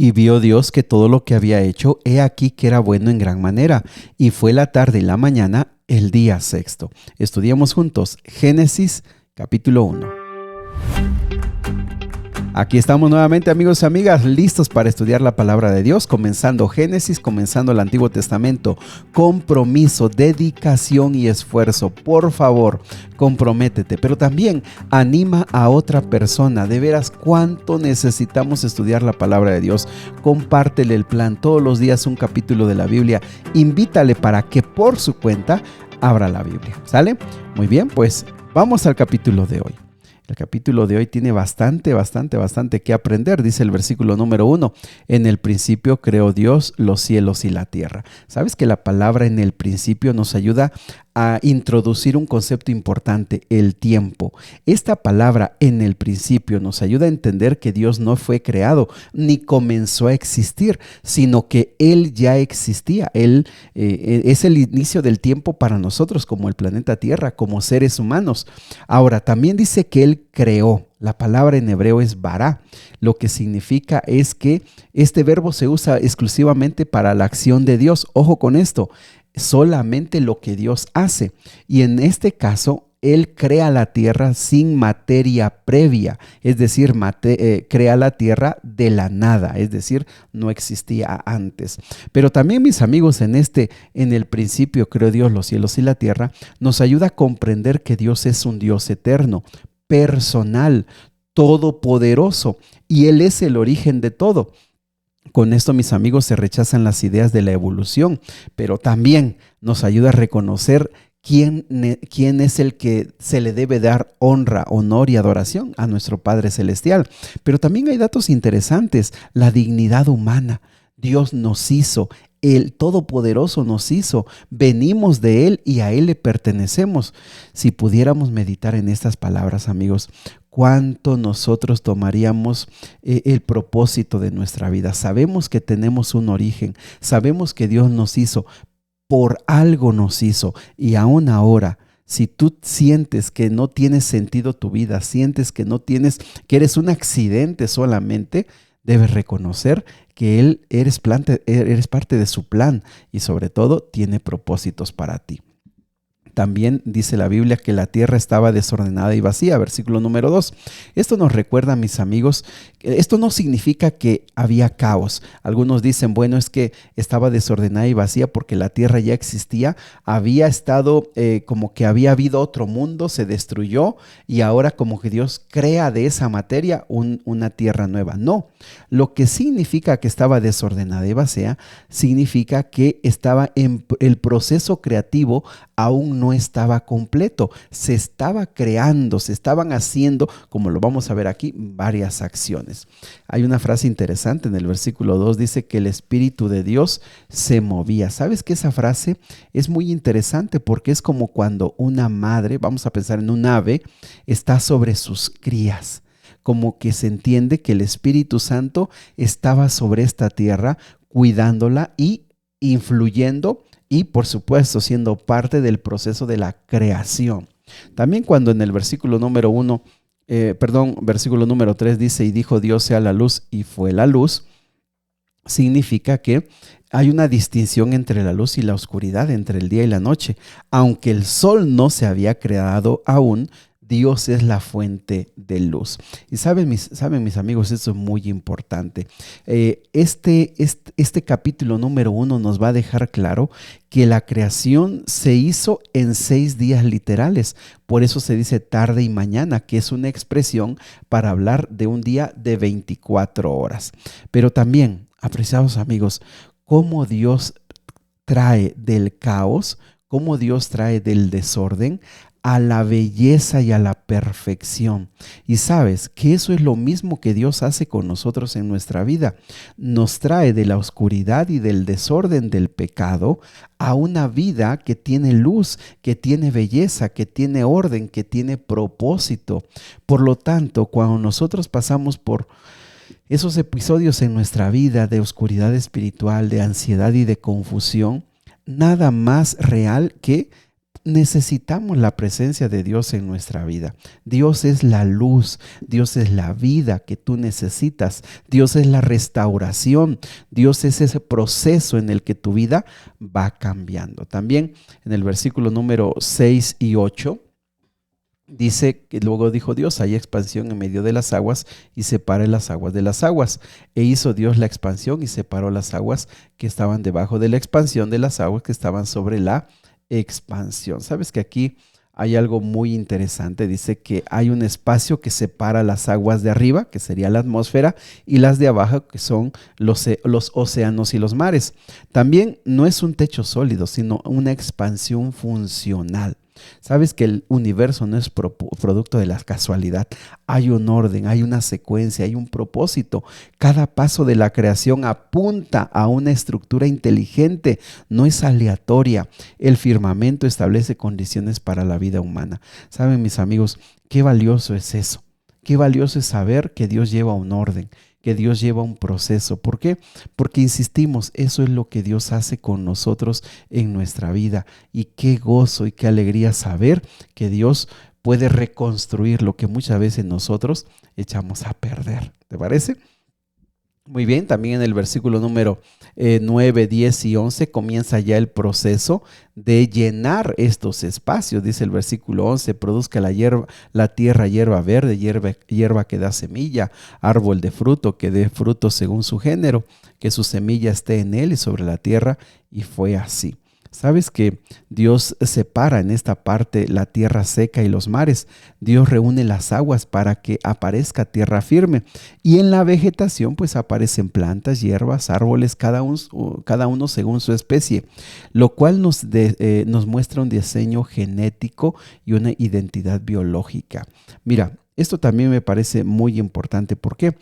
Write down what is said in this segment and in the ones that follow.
Y vio Dios que todo lo que había hecho, he aquí que era bueno en gran manera. Y fue la tarde y la mañana, el día sexto. Estudiamos juntos Génesis capítulo 1. Aquí estamos nuevamente, amigos y amigas, listos para estudiar la palabra de Dios, comenzando Génesis, comenzando el Antiguo Testamento. Compromiso, dedicación y esfuerzo. Por favor, comprométete, pero también anima a otra persona. De veras, cuánto necesitamos estudiar la palabra de Dios. Compártele el plan, todos los días un capítulo de la Biblia. Invítale para que por su cuenta abra la Biblia. ¿Sale? Muy bien, pues vamos al capítulo de hoy. El capítulo de hoy tiene bastante que aprender. Dice el versículo número 1. En el principio creó Dios los cielos y la tierra. ¿Sabes que la palabra en el principio nos ayuda a introducir un concepto importante, el tiempo? Esta palabra en el principio nos ayuda a entender que Dios no fue creado ni comenzó a existir, sino que Él ya existía. Él es el inicio del tiempo para nosotros como el planeta Tierra, como seres humanos. Ahora, también dice que Él creó. La palabra en hebreo es bara. Lo que significa es que este verbo se usa exclusivamente para la acción de Dios. Ojo con esto. Solamente lo que Dios hace. Y en este caso, Él crea la tierra sin materia previa, es decir, crea la tierra de la nada, es decir, no existía antes. Pero también, mis amigos, en el principio creó Dios los cielos y la tierra, nos ayuda a comprender que Dios es un Dios eterno, personal, todopoderoso, y Él es el origen de todo. Con esto, mis amigos, se rechazan las ideas de la evolución, pero también nos ayuda a reconocer quién es el que se le debe dar honra, honor y adoración a nuestro Padre Celestial. Pero también hay datos interesantes, la dignidad humana. Dios nos hizo, el Todopoderoso nos hizo, venimos de Él y a Él le pertenecemos. Si pudiéramos meditar en estas palabras, amigos, cuánto nosotros tomaríamos el propósito de nuestra vida. Sabemos que tenemos un origen, sabemos que Dios nos hizo, por algo nos hizo, y aún ahora, si tú sientes que no tiene sentido tu vida, sientes que que eres un accidente solamente, debes reconocer que eres parte de su plan y sobre todo tiene propósitos para ti. También dice la Biblia que la tierra estaba desordenada y vacía, versículo número 2. Esto nos recuerda, mis amigos, esto no significa que había caos. Algunos dicen, bueno, es que estaba desordenada y vacía porque la tierra ya existía, había estado como que había habido otro mundo, se destruyó y ahora como que Dios crea de esa materia una tierra nueva. No, lo que significa que estaba desordenada y vacía, significa que estaba en el proceso creativo, aún no estaba completo, se estaba creando, se estaban haciendo, como lo vamos a ver aquí, varias acciones. Hay una frase interesante en el versículo 2, dice que el Espíritu de Dios se movía. ¿Sabes que esa frase es muy interesante? Porque es como cuando una madre, vamos a pensar en un ave, está sobre sus crías. Como que se entiende que el Espíritu Santo estaba sobre esta tierra, cuidándola y influyendo y, por supuesto, siendo parte del proceso de la creación. También cuando en el versículo número 3 dice, y dijo Dios sea la luz, y fue la luz, significa que hay una distinción entre la luz y la oscuridad, entre el día y la noche. Aunque el sol no se había creado aún, Dios es la fuente de luz. Y saben mis amigos, esto es muy importante. Este capítulo número 1 nos va a dejar claro que la creación se hizo en 6 días literales. Por eso se dice tarde y mañana, que es una expresión para hablar de un día de 24 horas. Pero también, apreciados amigos, cómo Dios trae del caos, cómo Dios trae del desorden a la belleza y a la perfección. Y sabes que eso es lo mismo que Dios hace con nosotros en nuestra vida. Nos trae de la oscuridad y del desorden del pecado a una vida que tiene luz, que tiene belleza, que tiene orden, que tiene propósito. Por lo tanto, cuando nosotros pasamos por esos episodios en nuestra vida de oscuridad espiritual, de ansiedad y de confusión, nada más real que necesitamos la presencia de Dios en nuestra vida. Dios es la luz, Dios es la vida que tú necesitas, Dios es la restauración, Dios es ese proceso en el que tu vida va cambiando. También en el versículo número 6 y 8 dice que luego dijo Dios: hay expansión en medio de las aguas y separe las aguas de las aguas. E hizo Dios la expansión y separó las aguas que estaban debajo de la expansión de las aguas que estaban sobre la expansión. Sabes que aquí hay algo muy interesante. Dice que hay un espacio que separa las aguas de arriba, que sería la atmósfera, y las de abajo, que son los océanos y los mares. También no es un techo sólido, sino una expansión funcional. Sabes que el universo no es producto de la casualidad. Hay un orden, hay una secuencia, hay un propósito. Cada paso de la creación apunta a una estructura inteligente, no es aleatoria. El firmamento establece condiciones para la vida humana. Saben, mis amigos, qué valioso es eso. Qué valioso es saber que Dios lleva un orden, que Dios lleva un proceso. ¿Por qué? Porque insistimos, eso es lo que Dios hace con nosotros en nuestra vida. Y qué gozo y qué alegría saber que Dios puede reconstruir lo que muchas veces nosotros echamos a perder. ¿Te parece? Muy bien, también en el versículo número 9, 10 y 11 comienza ya el proceso de llenar estos espacios. Dice el versículo 11: produzca la tierra hierba verde, hierba que da semilla, árbol de fruto que dé fruto según su género, que su semilla esté en él y sobre la tierra. Y fue así. ¿Sabes que Dios separa en esta parte la tierra seca y los mares? Dios reúne las aguas para que aparezca tierra firme. Y en la vegetación pues aparecen plantas, hierbas, árboles, cada uno según su especie, lo cual nos muestra un diseño genético y una identidad biológica. Mira, esto también me parece muy importante. ¿Por qué?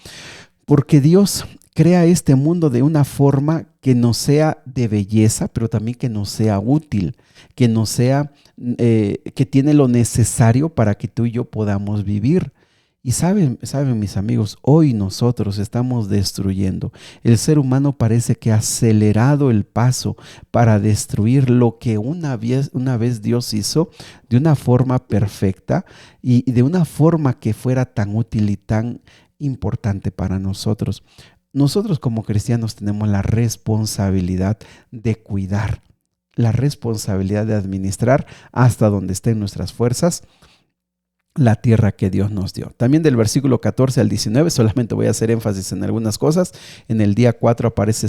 Porque Dios crea este mundo de una forma que nos sea de belleza, pero también que nos sea útil, que nos sea, que tiene lo necesario para que tú y yo podamos vivir. Y saben, mis amigos, hoy nosotros estamos destruyendo. El ser humano parece que ha acelerado el paso para destruir lo que una vez Dios hizo de una forma perfecta y de una forma que fuera tan útil y tan importante para nosotros. Nosotros como cristianos tenemos la responsabilidad de cuidar, la responsabilidad de administrar hasta donde estén nuestras fuerzas la tierra que Dios nos dio. También del versículo 14 al 19, solamente voy a hacer énfasis en algunas cosas. En el día 4 aparece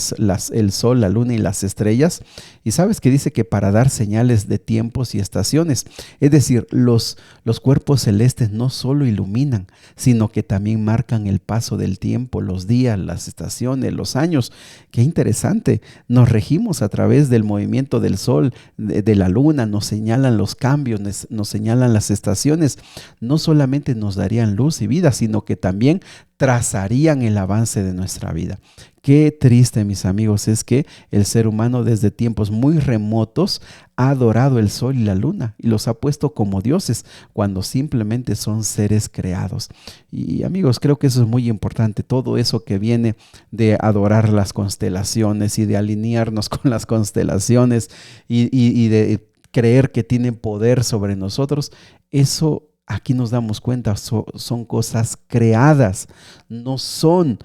el sol, la luna y las estrellas. Y sabes que dice que para dar señales de tiempos y estaciones. Es decir, los cuerpos celestes no solo iluminan, sino que también marcan el paso del tiempo, los días, las estaciones, los años. Qué interesante. Nos regimos a través del movimiento del sol, de la luna, nos señalan los cambios, nos señalan las estaciones. No solamente nos darían luz y vida, sino que también trazarían el avance de nuestra vida. Qué triste, mis amigos, es que el ser humano desde tiempos muy remotos ha adorado el sol y la luna y los ha puesto como dioses cuando simplemente son seres creados. Y amigos, creo que eso es muy importante, todo eso que viene de adorar las constelaciones y de alinearnos con las constelaciones y de creer que tienen poder sobre nosotros, eso aquí nos damos cuenta, son cosas creadas, no son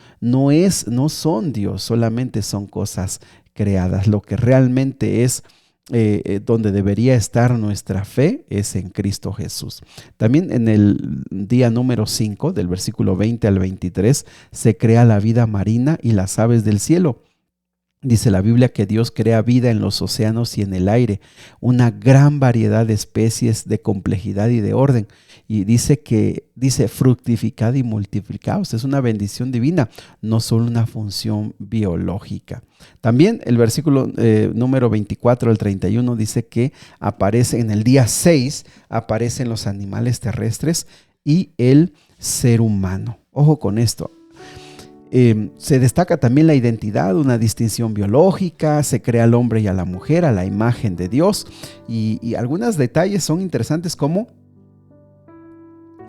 Dios, solamente son cosas creadas. Lo que realmente es donde debería estar nuestra fe es en Cristo Jesús. También en el día número 5, del versículo 20 al 23, se crea la vida marina y las aves del cielo. Dice la Biblia que Dios crea vida en los océanos y en el aire, una gran variedad de especies, de complejidad y de orden. Y dice fructificad y multiplicaos. Es una bendición divina, no solo una función biológica. También el versículo número 24 al 31 dice que aparece en el día 6, aparecen los animales terrestres y el ser humano. Ojo con esto. Se destaca también la identidad, una distinción biológica, se crea al hombre y a la mujer a la imagen de Dios y algunos detalles son interesantes como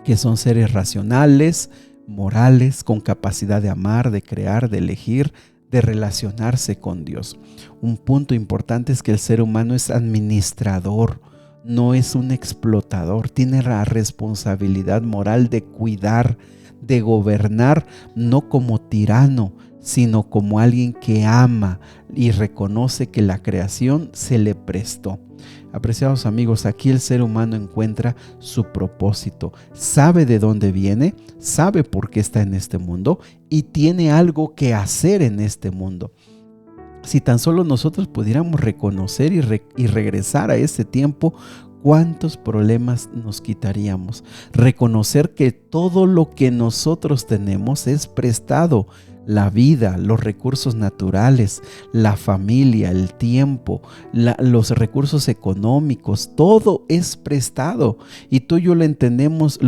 que son seres racionales, morales, con capacidad de amar, de crear, de elegir, de relacionarse con Dios. Un punto importante es que el ser humano es administrador, no es un explotador, tiene la responsabilidad moral de cuidar, de gobernar, no como tirano, sino como alguien que ama y reconoce que la creación se le prestó. Apreciados amigos, aquí el ser humano encuentra su propósito, sabe de dónde viene, sabe por qué está en este mundo y tiene algo que hacer en este mundo. Si tan solo nosotros pudiéramos reconocer y regresar a ese tiempo, ¿cuántos problemas nos quitaríamos? Reconocer que todo lo que nosotros tenemos es prestado. La vida, los recursos naturales, la familia, el tiempo, los recursos económicos, todo es prestado. Y tú y yo lo entendemos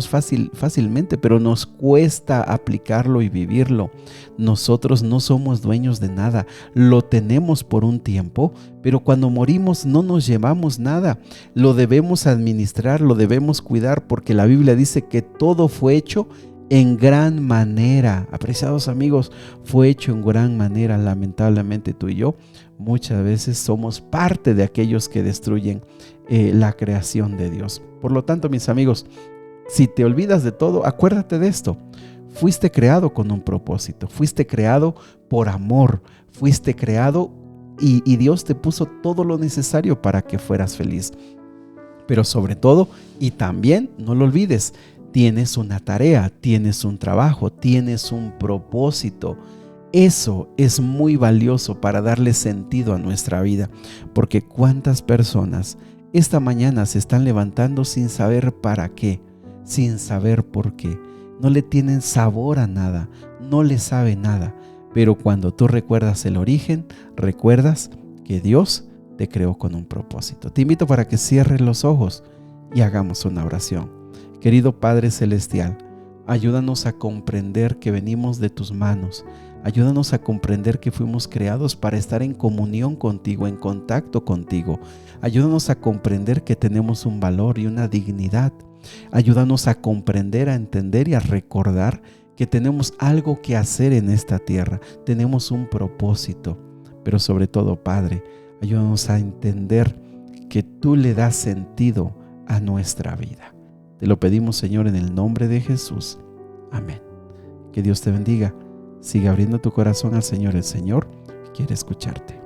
fácilmente, pero nos cuesta aplicarlo y vivirlo. Nosotros no somos dueños de nada, lo tenemos por un tiempo, pero cuando morimos no nos llevamos nada. Lo debemos administrar, lo debemos cuidar, porque la Biblia dice que todo fue hecho en gran manera. Apreciados amigos, fue hecho en gran manera. Lamentablemente tú y yo muchas veces somos parte de aquellos que destruyen la creación de Dios. Por lo tanto, mis amigos, si te olvidas de todo, acuérdate de esto. Fuiste creado con un propósito, fuiste creado por amor, fuiste creado y Dios te puso todo lo necesario para que fueras feliz. Pero sobre todo, y también no lo olvides, tienes una tarea, tienes un trabajo, tienes un propósito. Eso es muy valioso para darle sentido a nuestra vida, porque cuántas personas esta mañana se están levantando sin saber para qué, sin saber por qué. No le tienen sabor a nada, no le sabe nada, pero cuando tú recuerdas el origen, recuerdas que Dios te creó con un propósito. Te invito para que cierres los ojos y hagamos una oración. Querido Padre Celestial, ayúdanos a comprender que venimos de tus manos. Ayúdanos a comprender que fuimos creados para estar en comunión contigo, en contacto contigo. Ayúdanos a comprender que tenemos un valor y una dignidad. Ayúdanos a comprender, a entender y a recordar que tenemos algo que hacer en esta tierra. Tenemos un propósito. Pero sobre todo, Padre, ayúdanos a entender que tú le das sentido a nuestra vida. Te lo pedimos, Señor, en el nombre de Jesús. Amén. Que Dios te bendiga. Sigue abriendo tu corazón al Señor. El Señor quiere escucharte.